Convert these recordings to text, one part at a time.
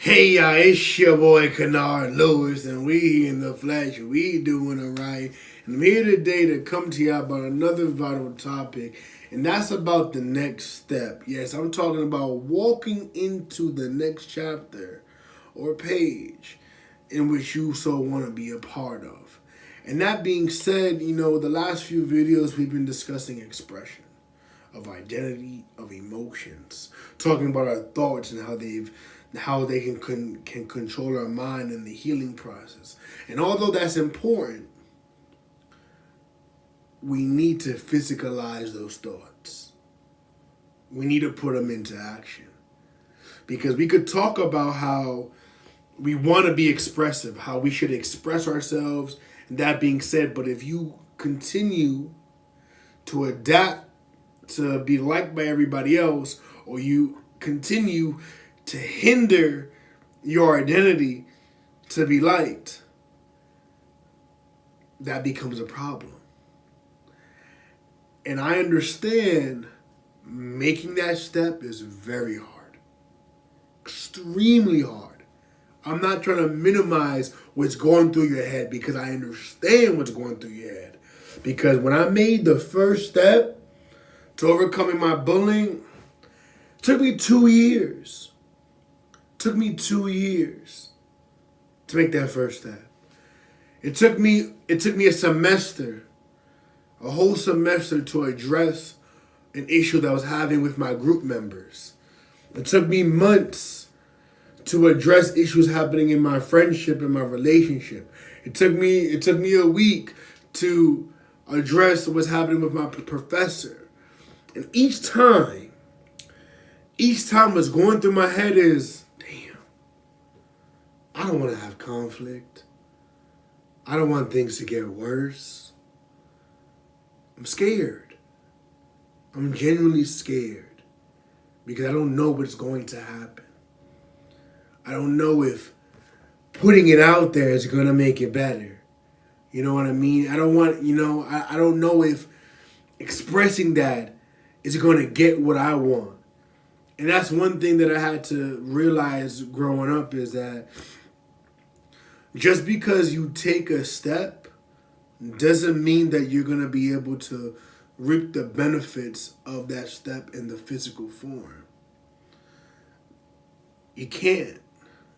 Hey y'all, it's your boy Kennard Lewis, and we in the flesh, we doing it right. And I'm here today to come to you about another vital topic, and that's about the next step. Yes, I'm talking about walking into the next chapter or page in which you so want to be a part of. And that being said, the last few videos we've been discussing expression of identity, of emotions, talking about our thoughts and how they can control our mind in the healing process. And although that's important, we need to physicalize those thoughts. We need to put them into action. Because we could talk about how we want to be expressive, how we should express ourselves, and that being said, but if you continue to adapt to be liked by everybody else, or you continue to hinder your identity to be liked, that becomes a problem. And I understand making that step is very hard, extremely hard. I'm not trying to minimize what's going through your head, because I understand what's going through your head. Because when I made the first step to overcoming my bullying, it took me 2 years. It took me 2 years to make that first step. It took me a semester, a whole semester, to address an issue that I was having with my group members. It took me months to address issues happening in my friendship and my relationship. It took me a week to address what's happening with my professor. And each time what's going through my head is, damn, I don't want to have conflict. I don't want things to get worse. I'm scared. I'm genuinely scared because I don't know what's going to happen. I don't know if putting it out there is going to make it better. You know what I mean? I don't know if expressing that is going to get what I want. And that's one thing that I had to realize growing up, is that just because you take a step doesn't mean that you're going to be able to reap the benefits of that step in the physical form. You can't.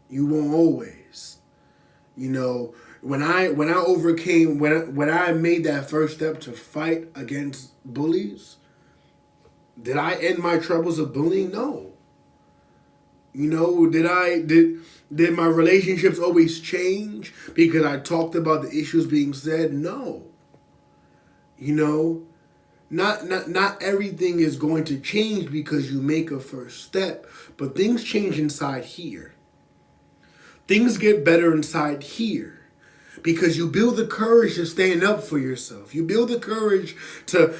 You won't always. When I made that first step to fight against bullies, did I end my troubles of bullying? No. Did my relationships always change because I talked about the issues being said? No. Not everything is going to change because you make a first step, but things change inside here. Things get better inside here because you build the courage to stand up for yourself. You build the courage to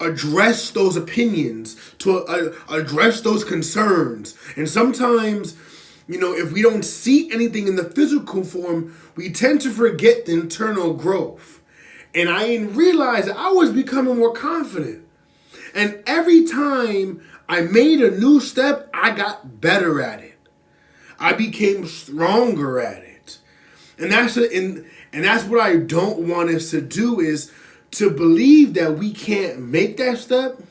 address those opinions, to address those concerns. And sometimes, if we don't see anything in the physical form, we tend to forget the internal growth. And I didn't realize that I was becoming more confident. And every time I made a new step, I got better at it. I became stronger at it. And that's what I don't want us to do, is to believe that we can't make that step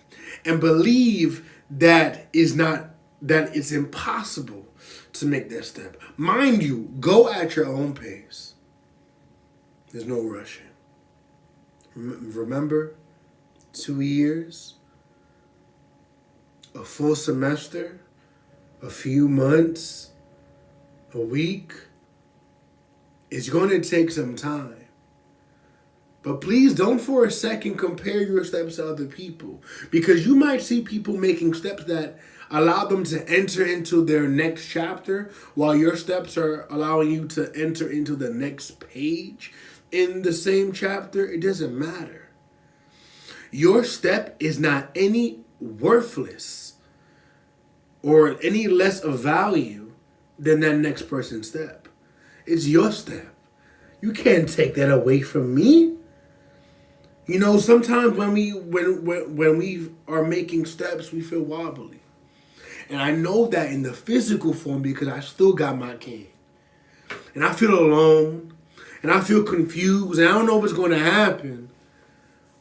and believe that it's impossible to make that step. Mind you, go at your own pace. There's no rushing. Remember, 2 years, a full semester, a few months, a week. It's going to take some time. But please don't for a second compare your steps to other people, because you might see people making steps that allow them to enter into their next chapter, while your steps are allowing you to enter into the next page in the same chapter. It doesn't matter. Your step is not any worthless or any less of value than that next person's step. It's your step. You can't take that away from me. Sometimes when we are making steps, we feel wobbly. And I know that in the physical form because I still got my kid. And I feel alone. And I feel confused. And I don't know what's going to happen.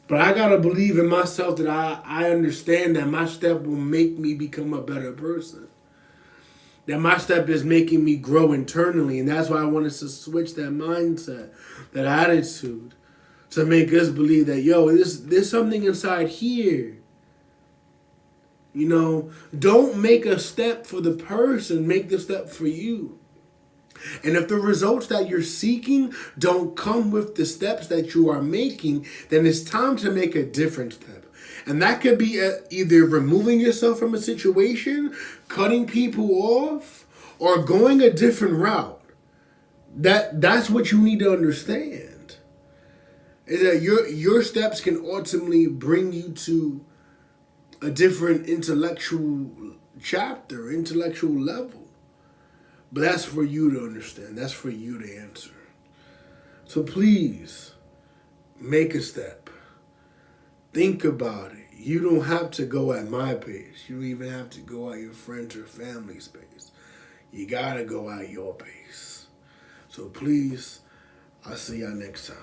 But I got to believe in myself that I understand that my step will make me become a better person. That my step is making me grow internally. And that's why I want us to switch that mindset, that attitude, to make us believe that, yo, there's something inside here. You know, don't make a step for the person, make the step for you. And if the results that you're seeking don't come with the steps that you are making, then it's time to make a different step. And that could be either removing yourself from a situation, cutting people off, or going a different route. That's what you need to understand. Is that your steps can ultimately bring you to a different intellectual chapter, intellectual level. But that's for you to understand. That's for you to answer. So please, make a step. Think about it. You don't have to go at my pace. You don't even have to go at your friends or family's pace. You gotta go at your pace. So please, I'll see y'all next time.